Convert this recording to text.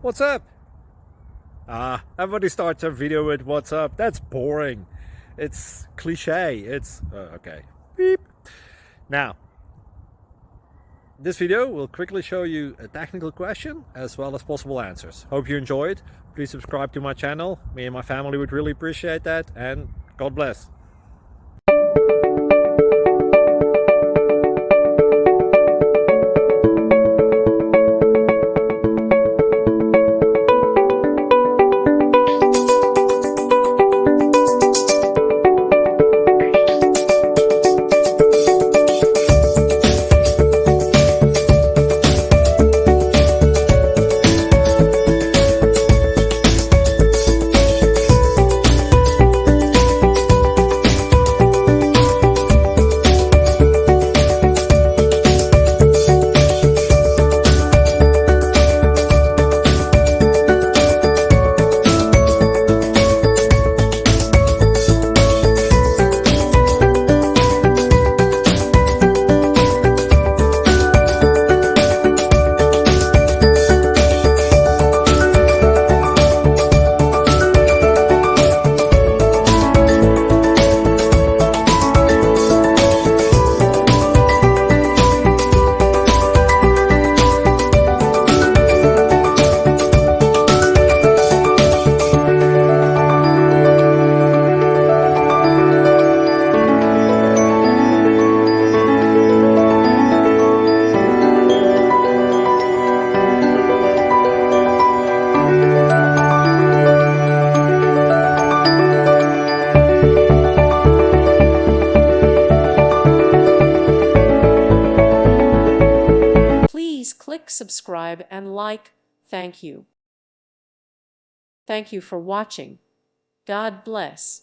What's up? Everybody starts a video with what's up. That's boring. It's cliche. It's okay. Beep. Now, this video will quickly show you a technical question as well as possible answers. Hope you enjoyed. Please subscribe to my channel. Me and my family would really appreciate that, and God bless. Please click subscribe and like. Thank you. Thank you for watching. God bless.